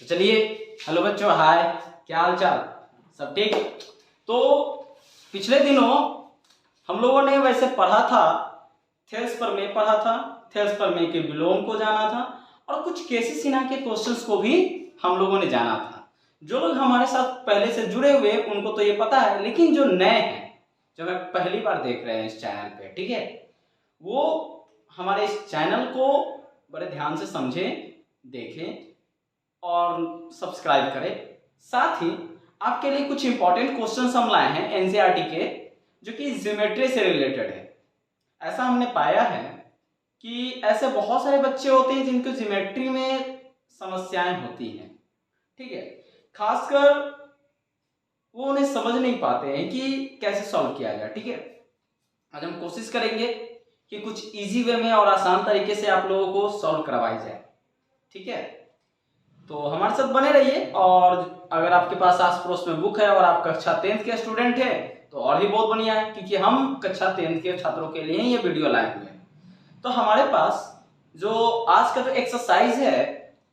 तो चलिए, हेलो बच्चों, हाय, क्या हाल चाल, सब ठीक। तो पिछले दिनों हम लोगों ने वैसे पढ़ा था, थेल्स प्रमेय पढ़ा था, थेल्स प्रमेय के विलोम को जाना था और कुछ केसी सिन्हा के क्वेश्चंस को भी हम लोगों ने जाना था। जो लोग हमारे साथ पहले से जुड़े हुए उनको तो ये पता है, लेकिन जो नए हैं, जो मैं पहली बार देख रहे हैं इस चैनल पे, ठीक है, वो हमारे इस चैनल को बड़े ध्यान से समझें, देखें और सब्सक्राइब करें। साथ ही आपके लिए कुछ इंपॉर्टेंट क्वेश्चंस हम लाए हैं एनसीईआरटी के, जो कि ज्योमेट्री से रिलेटेड है। ऐसा हमने पाया है कि ऐसे बहुत सारे बच्चे होते हैं जिनको ज्योमेट्री में समस्याएं होती हैं, ठीक है, खासकर वो उन्हें समझ नहीं पाते हैं कि कैसे सॉल्व किया जाए। ठीक है, आज हम कोशिश करेंगे कि कुछ इजी वे में और आसान तरीके से आप लोगों को सॉल्व करवाई जाए। ठीक है, तो हमारे साथ बने रहिए। और अगर आपके पास आस पड़ोस में बुक है और आप कक्षा 10th के स्टूडेंट हैं तो और भी बहुत बढ़िया है, क्योंकि हम कक्षा 10th के छात्रों के लिए ये वीडियो लाए हुए हैं। तो हमारे पास जो आज का जो एक्सरसाइज है,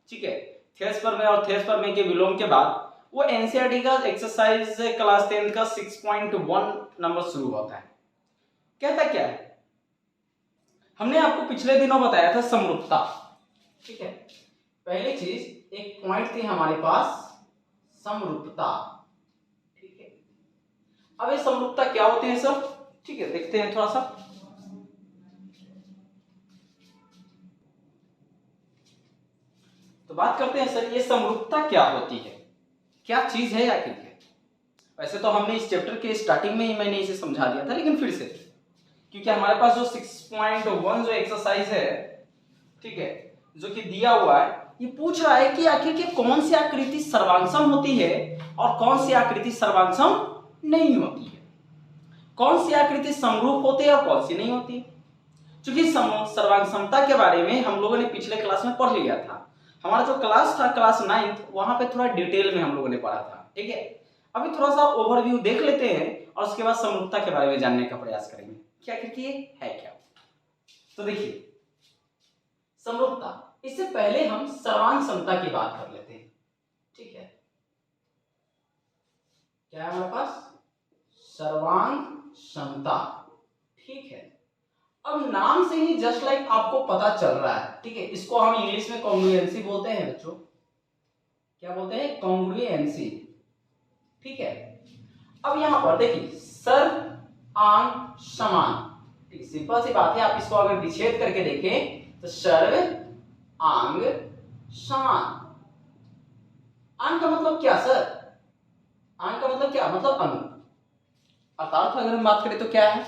ठीक है, थेल्स प्रमेय और थेल्स प्रमेय के विलोम के बाद वो एनसीईआरटी का एक्सरसाइज क्लास 10 का 6.1 नंबर शुरू होता है। कहता क्या है, हमने आपको पिछले दिनों बताया था समरूपता। ठीक है, पहली चीज एक पॉइंट थी हमारे पास, समरूपता। ठीक है, अब ये समरूपता क्या होते हैं सब, ठीक है, देखते हैं थोड़ा सा। तो बात करते हैं सर, ये समरूपता क्या होती है, क्या चीज है आखिर है। वैसे तो हमने इस चैप्टर के स्टार्टिंग में ही मैंने इसे समझा दिया था, लेकिन फिर से, क्योंकि हमारे पास जो 6.1 जो एक्सरसाइज है, ठीक है, जो कि दिया हुआ है, ये पूछ रहा है कि आखिर के कौन सी आकृति सर्वांगसम होती है और कौन सी आकृति सर्वांगसम नहीं होती है, कौन सी आकृति समरूप होती है और कौन सी नहीं होती है। क्योंकि सर्वांगसमता के बारे में हम लोगों ने पिछले क्लास में पढ़ लिया था। हमारा जो क्लास था क्लास 9th, वहां पे थोड़ा डिटेल में हम लोगों ने पढ़ा था। ठीक है, अभी थोड़ा सा ओवरव्यू देख लेते हैं और उसके बाद समरूपता के बारे में जानने का प्रयास करेंगे कि आखिर ये है क्या। तो देखिए, समरूपता, इससे पहले हम सर्वांग समता की बात कर लेते हैं। ठीक है, क्या है हमारे पास, सर्वांग समता। ठीक है, अब नाम से ही जस्ट लाइक आपको पता चल रहा है, ठीक है, इसको हम इंग्लिश में कॉन्ग्रुएंसी बोलते हैं बच्चों। क्या बोलते हैं, कॉन्ग्रुएंसी। ठीक है, अब यहां पर देखिए, सर्व आंग समान, ठीक, सिंपल सी बात है। आप इसको अगर विच्छेद करके देखें तो सर्व आंग समान। आंग का मतलब क्या सर, आंग का मतलब क्या, मतलब अंग। अर्थात अगर हम बात करें तो क्या है,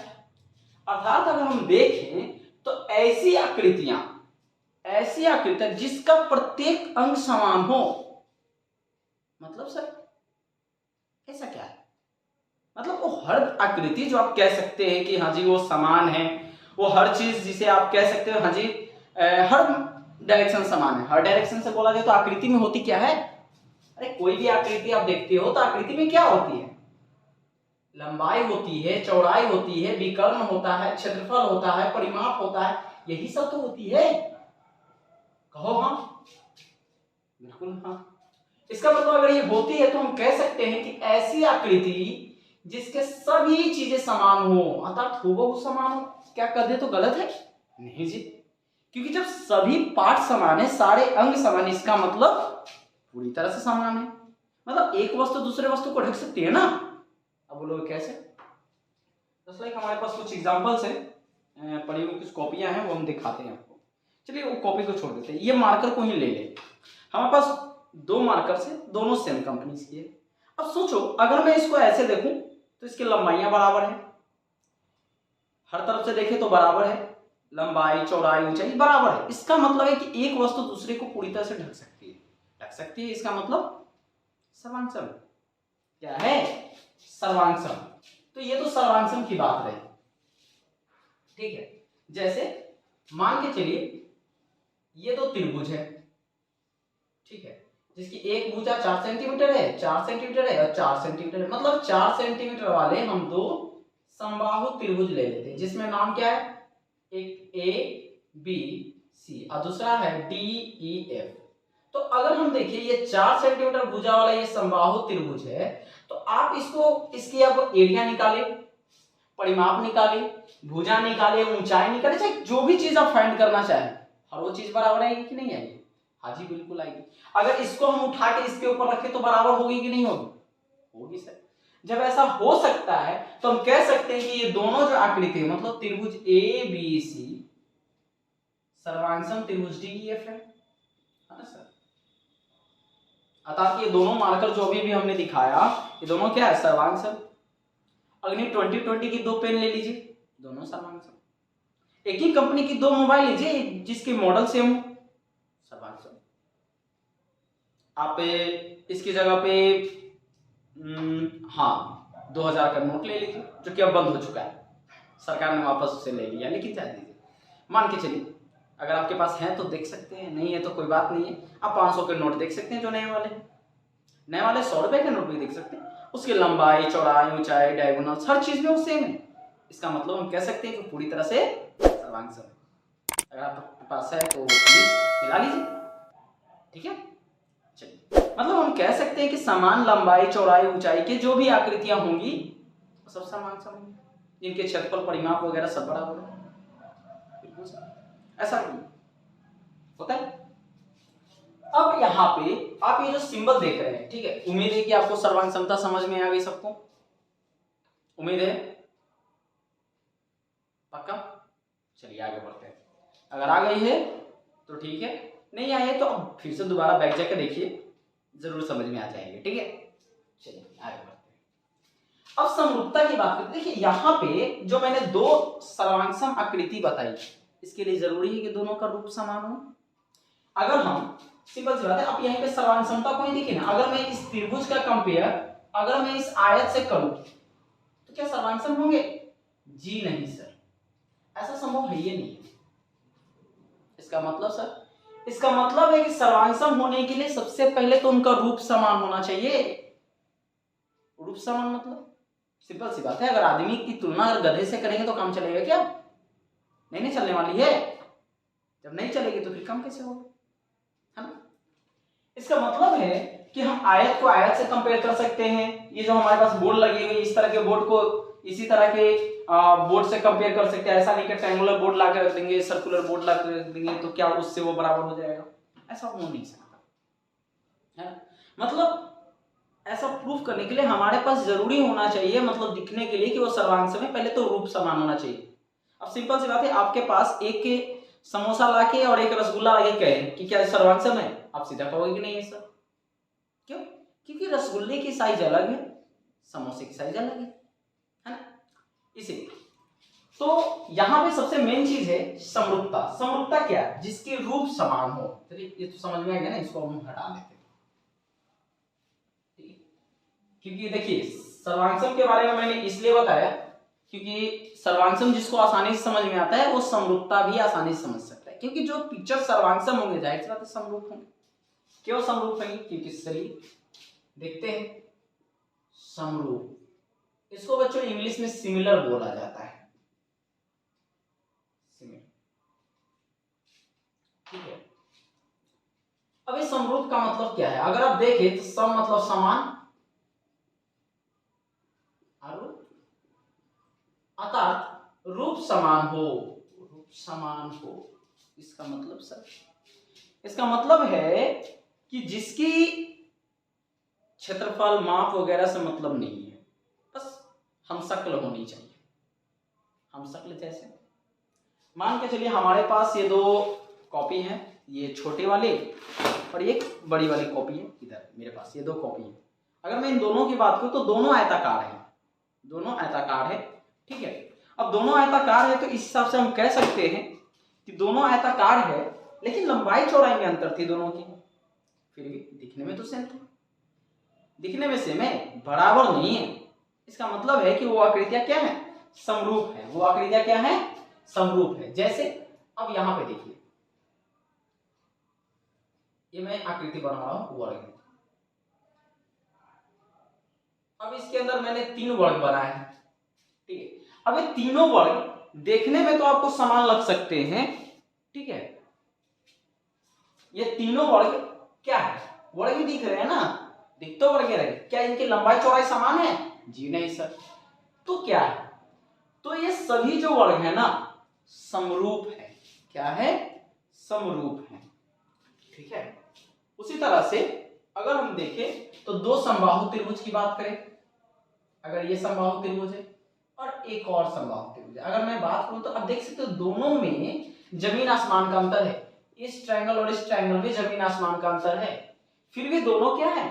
अर्थात अगर हम देखें तो ऐसी आकृतियां जिसका प्रत्येक अंग समान हो। मतलब सर ऐसा क्या है, मतलब वो हर आकृति जो आप कह सकते हैं कि हाँ जी वो समान है, वो हर चीज जिसे आप कह सकते हो हाँ जी हर डायरेक्शन समान है। हर डायरेक्शन से बोला जाए तो आकृति में होती क्या है, अरे कोई भी आकृति आप देखते हो तो आकृति में क्या होती है, लंबाई होती है, चौड़ाई होती है, विकर्ण होता है, क्षेत्रफल होता है, परिमाप होता है, यही सब तो होती है। कहो हाँ, बिल्कुल हाँ। इसका मतलब अगर ये होती है तो हम कह सकते हैं कि ऐसी आकृति जिसके सभी चीजें समान हो, अर्थात हूबहू समान हो। क्या कर दे तो गलत है, नहीं जी, क्योंकि जब सभी पार्ट समान है, सारे अंग समान, इसका मतलब पूरी तरह से समान है। मतलब एक वस्तु दूसरे वस्तु को ढक सकती है ना। अब बोलोगे कैसे, जस्ट लाइक हमारे पास कुछ एग्जांपल्स हैं, पढ़ी हुई कुछ कॉपियां हैं, वो हम दिखाते हैं आपको। चलिए वो कॉपी को छोड़ देते हैं, ये मार्कर को ही ले ले। हमारे पास दो मार्कर्स है, दोनों सेम कंपनी की है। अब सोचो अगर मैं इसको ऐसे देखूं तो इसकी लंबाइयां बराबर है, हर तरफ से देखें तो बराबर है, लंबाई चौड़ाई ऊंचाई बराबर है। इसका मतलब है कि एक वस्तु दूसरे को पूरी तरह से ढक सकती है, इसका मतलब सर्वांगसम। क्या है, सर्वांगसम। तो ये तो सर्वांगसम की बात रही। ठीक है, जैसे मान के चलिए ये दो त्रिभुज है, ठीक है, जिसकी एक भुजा 4 सेंटीमीटर है, 4 सेंटीमीटर है और 4 सेंटीमीटर है। मतलब 4 सेंटीमीटर वाले हम दो समबाहु त्रिभुज ले लेते हैं, जिसमें नाम क्या है, एक ए बी सी और दूसरा है डी ई एफ। तो अगर हम देखिए ये 4 सेंटीमीटर भुजा वाला ये समबाहु त्रिभुज है, तो आप इसको इसकी अब एरिया निकाले, परिमाप निकाले, भुजा निकाले, ऊंचाई निकाले, चाहे जो भी चीज आप फाइंड करना चाहें, हर वो चीज बराबर आएगी कि नहीं आएगी? हाँ जी बिल्कुल आएगी। अगर इसको हम उठा के इसके ऊपर रखें तो बराबर होगी कि नहीं होगी? होगी सर। जब ऐसा हो सकता है तो हम कह सकते हैं कि ये दोनों जो आकृति है मतलब त्रिभुज ए बी सी सर्वांगसम त्रिभुज डी ई एफ है ना सर। अतः ये दोनों मार्कर जो भी हमने दिखाया ये दोनों क्या है? सर्वांगसम। अग्नि 2020 की 2 पेन ले लीजिए, दोनों सर्वांगसम। एक ही कंपनी की 2 मोबाइल लीजिए जिसके मॉडल सेम हो, सर्वांगसम। आप इसकी जगह पे हाँ 2000 का नोट ले लीजिए जो कि अब बंद हो चुका है, सरकार ने वापस उसे ले लिया, लेकिन जा दीजिए। मान के चलिए अगर आपके पास है तो देख सकते हैं, नहीं है तो कोई बात नहीं है। आप 500 के नोट देख सकते हैं जो नए वाले हैं, नए वाले 100 रुपए के नोट भी देख सकते हैं। उसकी लंबाई, चौड़ाई, ऊंचाई, डायगोनल हर चीज में वो सेम है। इसका मतलब हम कह सकते हैं कि पूरी तरह से सर्वांगसम है। अगर आपके पास है तो प्लीज मिला लीजिए, ठीक है। चलिए मतलब हम कह सकते हैं कि समान लंबाई, चौड़ाई, ऊंचाई के जो भी आकृतियां होंगी वो सब सर्वांगसम होंगी, जिनके क्षेत्रफल, परिमाप वगैरह सब बराबर है। ऐसा नहीं होता है। अब यहाँ पे आप ये जो सिंबल देख रहे हैं, ठीक है, उम्मीद है कि आपको सर्वांगसमता समझ में आ गई सबको, उम्मीद है, पक्का। चलिए आगे बढ़ते हैं। अगर आ गई है तो ठीक है, नहीं आई है तो अब फिर से दोबारा बैक जाकर देखिए, जरूर समझ में आ जाएंगे, ठीक है। चलिए आगे बढ़ते हैं। अब समरूपता की बात करते हैं। देखिए यहाँ पे जो मैंने 2 सर्वांगसम आकृति बताई, इसके लिए जरूरी है कि दोनों का रूप समान हो। अगर हम सिंपल सी बात है, आप यहीं पे सर्वांगसमता को ही देखिए ना, अगर मैं इस त्रिभुज का कंपेयर अगर मैं इस आयत से करूं तो क्या सर्वांगसम होंगे? जी नहीं सर, ऐसा संभव है ये नहीं। इसका मतलब सर, इसका मतलब है कि सर्वांगसम होने के लिए सबसे पहले तो उनका रूप समान होना चाहिए। रूप समान मतलब सिंपल सी बात है, अगर आदमी की तुलना अगर गधे से करेंगे तो काम चलेगा क्या? नहीं चलने वाली है। जब नहीं चलेगी तो फिर काम कैसे होगा, है ना। इसका मतलब है कि हम आयत को आयत से कंपेयर कर सकते हैं। ये जो हमारे पास बोर्ड लगी हुई, इस तरह के बोर्ड को इसी तरह के बोर्ड से कंपेयर कर सकते हैं। ऐसा नहीं कि ट्रायंगुलर बोर्ड ला कर रख देंगे, सर्कुलर बोर्ड ला कर रख देंगे तो क्या उससे वो बराबर हो जाएगा? ऐसा हो नहीं सकता, है ना। मतलब ऐसा प्रूफ करने के लिए हमारे पास जरूरी होना चाहिए, मतलब दिखने के लिए कि वो सर्वांगसम है, पहले तो रूप समान होना चाहिए। अब सिंपल सी बात है, आपके पास एक समोसा लाके और एक रसगुल्ला लाके कहें कि क्या सर्वांगसम है, आप सीधा कहोगे कि नहीं है सर। क्यों? क्योंकि रसगुल्ले की साइज अलग है, समोसे की साइज अलग है ना। इसी तो यहां पे सबसे मेन चीज है समरूपता। समरूपता क्या है? जिसके रूप समान हो। चलिए ये तो समझ में आ गया ना, इसको हम हटा देते हैं, ठीक है। क्योंकि देखिए सर्वांगसम के बारे में मैंने इसलिए बताया क्योंकि सर्वांगसम जिसको आसानी से समझ में आता है वो समरूपता भी आसानी से समझ सकता है, क्योंकि जो पिक्चर सर्वांगसम होंगे जाहिर सी बात है समरूप होंगे। क्यों समरूप होंगे? क्योंकि चलिए देखते हैं। समरूप, इसको बच्चों इंग्लिश में सिमिलर बोला जाता है, सिमिलर, ठीक है। अब इस समरूप का मतलब क्या है? अगर आप देखें तो सम मतलब समान, अर्थात रूप समान हो, रूप समान हो। इसका मतलब सर, इसका मतलब है कि जिसकी क्षेत्रफल, माप वगैरह से मतलब नहीं है, बस हमशक्ल होनी चाहिए। हमशक्ल जैसे मान के चलिए हमारे पास ये 2 कॉपी हैं, ये छोटे वाले और एक बड़ी वाली कॉपी है। इधर मेरे पास ये 2 कॉपी है। अगर मैं इन दोनों की बात करूं तो दोनों आयताकार हैं, दोनों आयताकार है, ठीक है। अब दोनों आयताकार है तो इस हिसाब से हम कह सकते हैं कि दोनों आयताकार है, लेकिन लंबाई चौड़ाई में अंतर थी दोनों की, फिर भी दिखने में तो सेम थे। दिखने में सेम है, बराबर नहीं है। इसका मतलब है कि वो आकृतियां क्या है? समरूप है। वो आकृतियां क्या है? समरूप है। जैसे अब यहां पे देखिए, ये मैं आकृति बना रहा हूं वर्ग। अब इसके अंदर मैंने 3 वर्ग बनाए हैं, ठीक है। अब ये तीनों वर्ग देखने में तो आपको समान लग सकते हैं, ठीक है। ये तीनों वर्ग क्या है, वर्ग ही दिख रहे हैं ना, दिख तो वर्ग रहे, क्या इनकी लंबाई चौड़ाई समान है? जी नहीं सर। तो क्या है, तो ये सभी जो वर्ग है ना समरूप है। क्या है? समरूप है। ठीक है। उसी तरह से अगर हम देखें तो दो समबाहु त्रिभुज की बात करें, अगर ये समबाहु त्रिभुज है और एक और समबाहु त्रिभुज है, अगर मैं बात करूं तो अब देख सकते हो दोनों में जमीन आसमान का अंतर है। इस ट्रायंगल और इस ट्रायंगल में जमीन आसमान का अंतर है, फिर भी दोनों क्या है?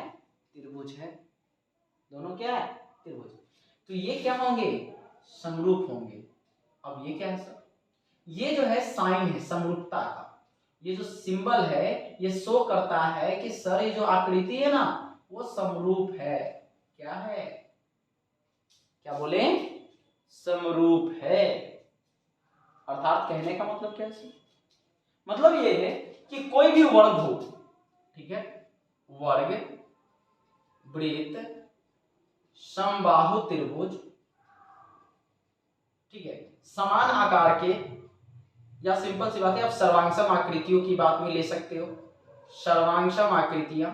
त्रिभुज है। दोनों क्या है? त्रिभुज। तो ये क्या होंगे? समरूप होंगे। अब ये क्या है सर? ये जो है साइन है समरूपता का, ये जो सिंबल है ये शो करता है कि सर ये जो आकृति है ना वो समरूप है। क्या है? क्या बोले? समरूप है। अर्थात कहने का मतलब क्या है? मतलब ये है कि कोई भी वर्ग हो, ठीक है, वर्ग, वृत्त, समबाहु त्रिभुज, ठीक है, समान आकार के, या सिंपल सी बात है आप सर्वांगसम आकृतियों की बात में ले सकते हो, सर्वांगसम आकृतियां,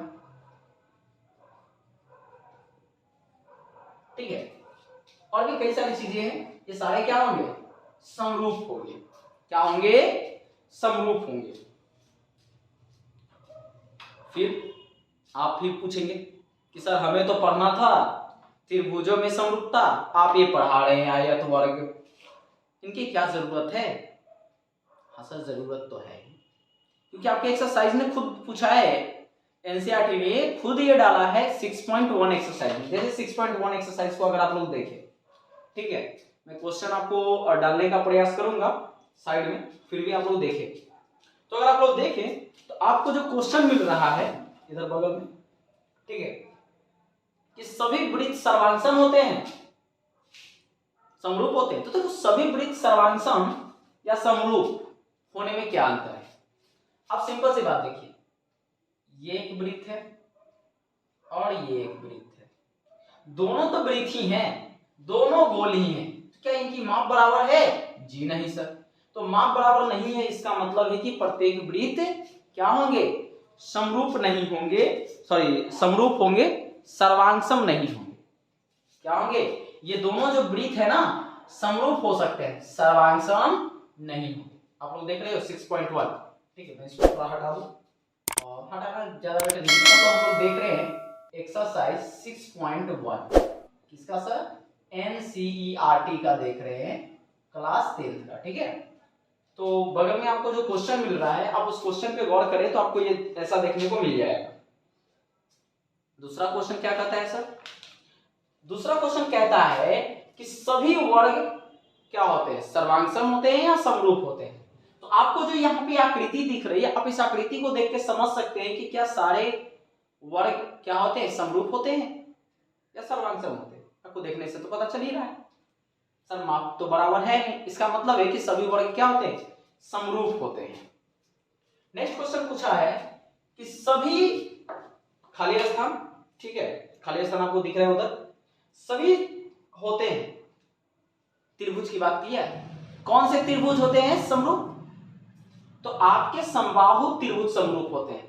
ठीक है, और भी कई सारी चीजें हैं, ये सारे क्या होंगे? समरूप होंगे। क्या होंगे? समरूप होंगे। फिर आप भी पूछेंगे कि सर हमें तो पढ़ना था त्रिभुजों में समरूपता, आप ये पढ़ा रहे हैं आयत वर्ग, इनकी क्या जरूरत है? हाँ सर जरूरत तो है, क्योंकि आपके एक्सरसाइज ने खुद पूछा है, एनसीईआरटी ने खुद ये डाला है 6.1 एक्सरसाइज में। जैसे 6.1 एक्सरसाइज को अगर आप लोग देखें, ठीक है, मैं क्वेश्चन आपको डालने का प्रयास करूंगा साइड में, फिर भी आप लोग देखें। तो अगर आप लोग देखें तो आपको जो क्वेश्चन मिल रहा है इधर बगल में, ठीक है, कि सभी वृत्त सर्वांगसम होते हैं, समरूप होते हैं। तो देखो सभी वृत्त सर्वांगसम या समरूप होने में क्या अंतर है? अब सिंपल सी बात देखिए, ये एक वृत्त है और ये एक वृत्त है, दोनों तो वृत्त ही हैं, दोनों गोल ही हैं, तो क्या इनकी माप बराबर है? जी नहीं सर। तो माप बराबर नहीं है इसका मतलब है कि प्रत्येक वृत्त क्या होंगे? समरूप नहीं होंगे, सॉरी समरूप होंगे, सर्वांगसम नहीं होंगे। क्या होंगे? ये दोनों जो वृत्त है ना समरूप हो सकते हैं, सर्वांगसम नहीं होंगे। आप लोग देख रहे हो 6.1, ठीक है, मैं इसको थोड़ा हटा दूं और हटाना ज्यादा बेटर नहीं है। तो हम लोग देख रहे हैं एक्सरसाइज 6.1 किसका सर? एनसीईआरटी का देख रहे हैं, क्लास 10 का, ठीक है। तो बगल में आपको जो क्वेश्चन मिल रहा है आप उस क्वेश्चन पे गौर करें तो आपको ये ऐसा देखने को मिल जाएगा। दूसरा क्वेश्चन क्या कहता है सर? दूसरा क्वेश्चन कहता है कि सभी वर्ग क्या होते हैं? सर्वांगसम होते हैं या समरूप होते हैं? तो आपको जो यहाँ पे आकृति दिख रही है, आप इस आकृति को देख के समझ सकते हैं कि क्या सारे वर्ग क्या होते हैं? समरूप होते हैं या सर्वांगसम होते हैं? आपको देखने से तो पता चल ही रहा है सर माप तो बराबर है नहीं, इसका मतलब है कि सभी वर्ग क्या होते हैं? समरूप होते हैं। नेक्स्ट क्वेश्चन पूछा है कि सभी खाली स्थान, ठीक है, खाली स्थान आपको दिख रहे हैं उधर, सभी होते हैं, त्रिभुज की बात की है, कौन से त्रिभुज होते हैं समरूप? तो आपके समबाहु त्रिभुज समरूप होते हैं।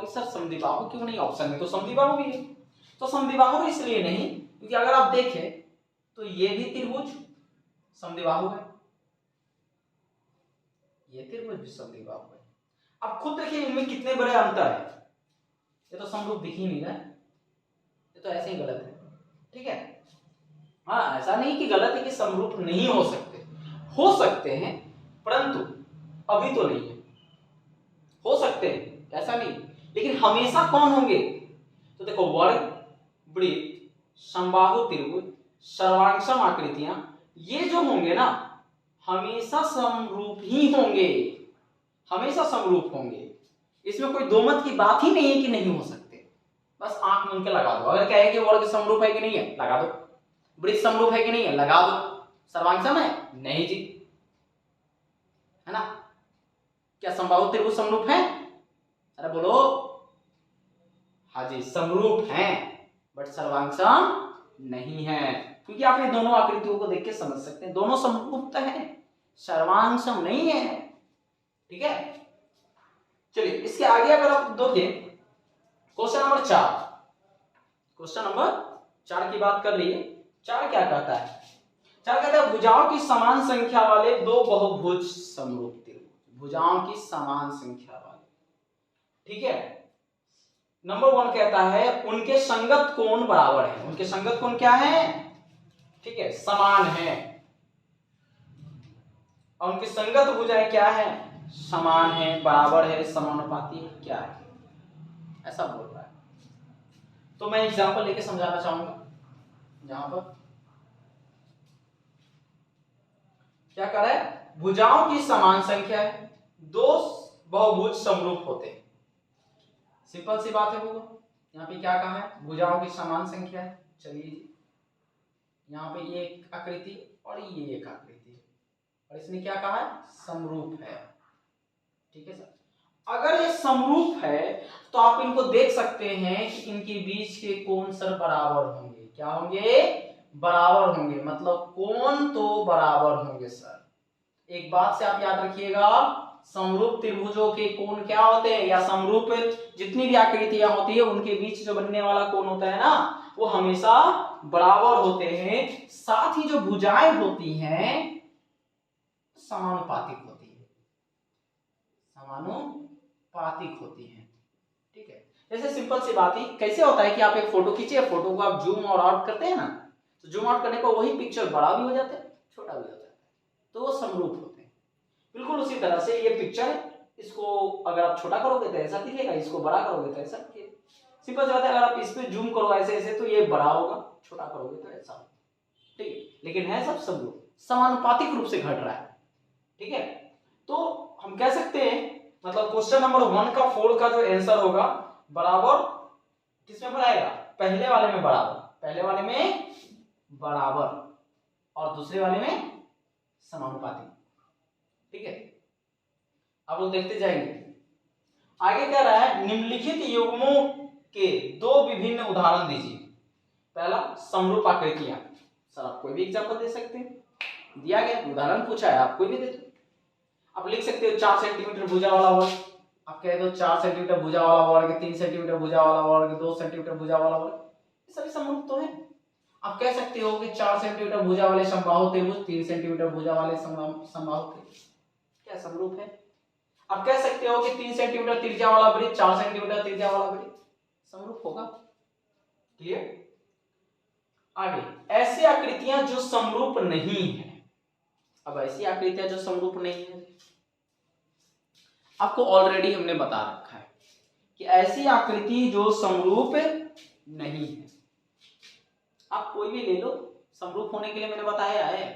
सर समद्विबाहु क्यों नहीं? ऑप्शन में तो समद्विबाहु भी है। तो समद्विबाहु इसलिए नहीं क्योंकि अगर आप देखें तो ये भी त्रिभुज समद्विबाहु है, ये त्रिभुज भी समद्विबाहु है। अब खुद देखिए इनमें कितने बड़े अंतर है, ये तो समरूप दिख ही नहीं रहा है, ये तो ऐसे ही गलत है, ठीक है। हाँ ऐसा नहीं कि गलत है कि समरूप नहीं हो सकते, हो सकते हैं, परंतु अभी तो नहीं है, हो सकते हैं ऐसा नहीं, लेकिन हमेशा कौन होंगे? तो देखो वर्ग, वृत्त, समबाहु त्रिभुज, सर्वांगसम आकृतियां, ये जो होंगे ना हमेशा समरूप ही होंगे, हमेशा समरूप होंगे। इसमें कोई दो मत की बात ही नहीं है कि नहीं हो सकते, बस आंख मूंद के लगा दो। अगर कहे कि वर्ग समरूप है कि नहीं है, लगा दो। वृत्त समरूप है कि नहीं है, लगा दो। सर्वांगसम है, नहीं जी, है ना। क्या समबाहु त्रिभुज समरूप है? अरे बोलो। हाँ जी समरूप हैं, बट सर्वांगसम नहीं है, क्योंकि आप ये दोनों आकृतियों को देख के समझ सकते हैं दोनों समरूप है, सर्वांगसम नहीं है, ठीक है। चलिए इसके आगे अगर आप देखोगे क्वेश्चन नंबर 4, क्वेश्चन नंबर 4 की बात कर रही है। 4 क्या कहता है? 4 कहता है भुजाओं की समान संख्या वाले दो बहुभुज समरूप त्रिभुज, भुजाओं की समान संख्या वाले, ठीक है। नंबर 1 कहता है उनके संगत कोण बराबर है, उनके संगत कोण क्या है? ठीक है, समान है। और उनकी संगत भुजाएं क्या है? समान है, बराबर है, समानुपाती है, क्या है, ऐसा बोल रहा है। तो मैं एग्जांपल लेके समझाना चाहूंगा। यहां पर क्या कर रहा है? भुजाओं की समान संख्या है, दो बहुभुज समरूप होते हैं। सिंपल सी बात है वो। यहाँ पे क्या कहा है? भुजाओं की समान संख्या है। चलिए जी, यहाँ पे ये एक आकृति और ये एक आकृति है, और इसने क्या कहा है? समरूप है। ठीक है सर। अगर ये समरूप है तो आप इनको देख सकते हैं कि इनके बीच के कोण सर बराबर होंगे। क्या होंगे? बराबर होंगे, मतलब कोण तो बराबर होंगे सर। एक बात से आप याद रखिएगा, समरूप त्रिभुजों के कोण क्या होते हैं, या समरूप जितनी भी आकृतियां होती है उनके बीच जो बनने वाला कोण होता है ना, वो हमेशा बराबर होते हैं। साथ ही जो भुजाएं होती हैं समानुपातिक होती है, समानुपातिक होती है। ठीक है, जैसे सिंपल सी बात ही कैसे होता है कि आप एक फोटो खींचे, फोटो को आप जूम और आउट करते हैं ना, तो जूम आउट करने पर वही पिक्चर बड़ा भी हो जाता है, छोटा भी हो जाता है, तो वो समरूप होते हैं। बिल्कुल उसी तरह से ये पिक्चर है, इसको अगर आप छोटा करोगे तो ऐसा दिखेगा, इसको बड़ा करोगे तो ऐसा दिखेगा। सिंपल सी बात है, अगर आप इस पे जूम करो ऐसे ऐसे तो ये बड़ा होगा, छोटा करोगे तो ऐसा होगा। ठीक है, लेकिन है सब समरूप, समानुपातिक रूप से घट रहा है। ठीक है, तो हम कह सकते हैं, मतलब क्वेश्चन नंबर 1 का 4 का जो आंसर होगा बराबर किसमें बढ़ाएगा? पहले वाले में बराबर, पहले वाले में बराबर और दूसरे वाले में समानुपातिक। ठीक है, अब लोग देखते जाएंगे। आगे क्या रहा है? निम्नलिखित युग्मों के दो विभिन्न उदाहरण दीजिए। पहला, समरूप आकृतियां। सर आप कोई भी एग्जांपल दे सकते हैं, दिया गया उदाहरण पूछा है, आप कोई भी दे दो। आप लिख सकते हो 4 सेंटीमीटर भुजा वाला वर्ग, आप कह दो 4 सेंटीमीटर भुजा वाला वर्ग, 3 सेंटीमीटर भुजा वाला वर्ग, 2 सेंटीमीटर भुजा वाला वर्ग, ये सभी समरूप तो है। आप कह सकते हो कि 4 सेंटीमीटर भुजा वाले समबाहु त्रिभुज, 3 सेंटीमीटर भुजा वाले समबाहु त्रिभुज, क्या समरूप है? आप कह सकते हो कि 3 सेंटीमीटर त्रिज्या वाला वृत्त, 4 सेंटीमीटर त्रिज्या वाला वृत्त, समरूप होगा। क्लियर? आगे, ऐसी आकृतियां जो समरूप नहीं है। अब ऐसी आकृतियां जो समरूप नहीं है, आपको ऑलरेडी हमने बता रखा है कि ऐसी आकृति जो समरूप नहीं है, आप कोई भी ले लो, समरूप होने के लिए मैंने बताया है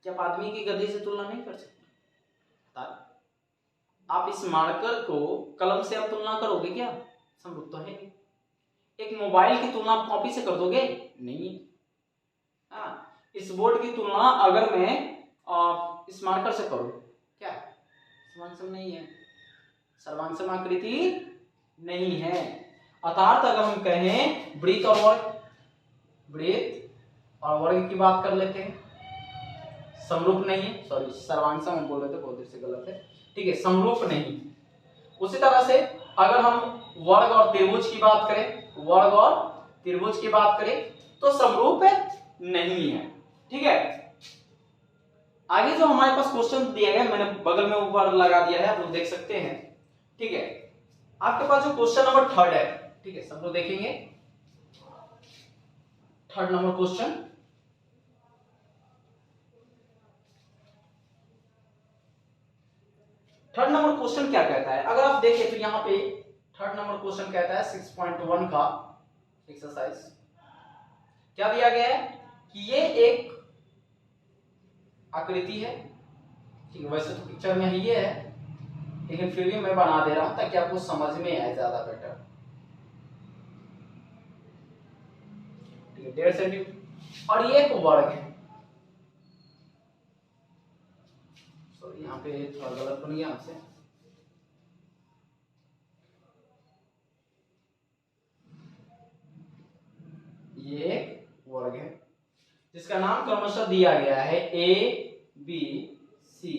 कि आप आदमी की गधे से तुलना नहीं कर सकते। आप इस मार्कर को कलम से आप तुलना करोगे क्या? समरूप तो है नहीं। एक मोबाइल की तुलना आप कॉपी से कर दोगे? नहीं। इस बोर्ड की तुलना अगर मैं इस मार्कर से करूं, क्या सर्वांगसम नहीं है, सर्वांगसम आकृति नहीं है। अर्थात अगर हम कहें वृत्त और वर्ग, वृत्त और वर्ग की बात कर लेते हैं, समरूप नहीं है, सॉरी सर्वांगसम हम बोल रहे थे, बहुत देर से गलत है। ठीक है, समरूप नहीं। उसी तरह से अगर हम वर्ग और त्रिभुज की बात करें, वर्ग और त्रिभुज की बात करें तो समरूप नहीं है। ठीक है, आगे जो हमारे पास क्वेश्चन दिया गया, मैंने बगल में ऊपर लगा दिया है, आप लोग देख सकते हैं। ठीक है, आपके पास जो क्वेश्चन नंबर 3 है, ठीक है, सब लोग देखेंगे 3rd number question. Third number question क्या कहता है? अगर आप देखें तो यहाँ पे 3rd नंबर क्वेश्चन कहता है 6.1 का एक्सरसाइज। क्या दिया गया है कि ये एक आकृति है। ठीक है, वैसे तो पिक्चर में ये है, लेकिन फिर भी मैं बना दे रहा हूं ताकि आपको समझ में आए ज्यादा बेटर। ठीक है, 1.5 सेंटीमीटर और ये एक वर्ग है। सॉरी यहाँ पे थोड़ा गलत बन गया आपसे। ये एक वर्ग है जिसका नाम क्रमशः दिया गया है A B C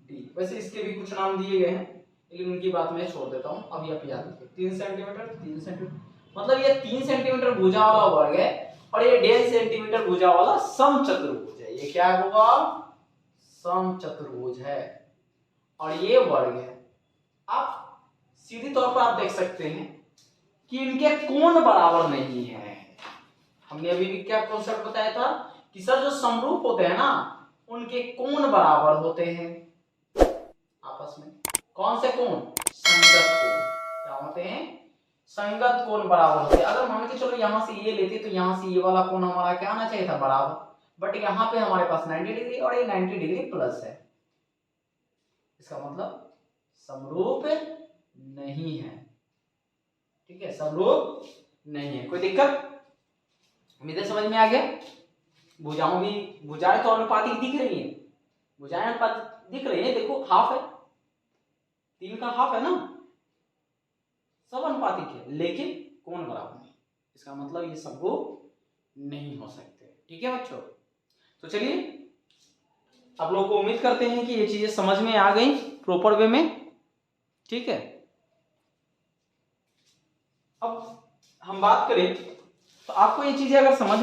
D। वैसे इसके भी कुछ नाम दिए गए हैं, लेकिन उनकी बात मैं छोड़ देता हूँ, अभी आप याद रखिए 3 सेंटीमीटर 3 सेंटीमीटर, मतलब ये 3 सेंटीमीटर भुजा वाला वर्ग है और ये 1.5 सेंटीमीटर भुजा वाला समचतुर्भुज है। ये क्या होगा? समचतुर्भुज है और ये वर्ग है। आप सीधी तौर पर आप देख सकते हैं कि इनके कोण बराबर नहीं है। हमने अभी भी क्या कॉन्सेप्ट बताया था कि सर जो समरूप होते हैं ना उनके कोण बराबर होते हैं आपस में। कौन से कोण? संगत कोण। क्या होते हैं? संगत कोण बराबर होते हैं। अगर मान के चलो यहां से ये लेते तो यहां से ये वाला कोण हमारा क्या आना चाहिए था? बराबर, बट यहाँ पे हमारे पास 90 डिग्री और ये 90 डिग्री प्लस है। इसका मतलब समरूप नहीं है। ठीक है, समरूप नहीं है। कोई दिक्कत? उम्मीद समझ में आ गया। भुजाओं भी, भुजाएं तो अनुपातिक दिख रही है, भुजाएं अनुपातिक दिख रही है। देखो हाफ है, 3 का हाफ है ना, सब अनुपातिक है, लेकिन कोण बराबर नहीं। इसका मतलब ये समरूप नहीं हो सकते। ठीक है बच्चों, तो चलिए आप लोगों को उम्मीद करते हैं कि ये चीजें समझ में आ गई प्रॉपर वे में। ठीक है, अब हम बात करें तो आपको ये चीजें अगर समझ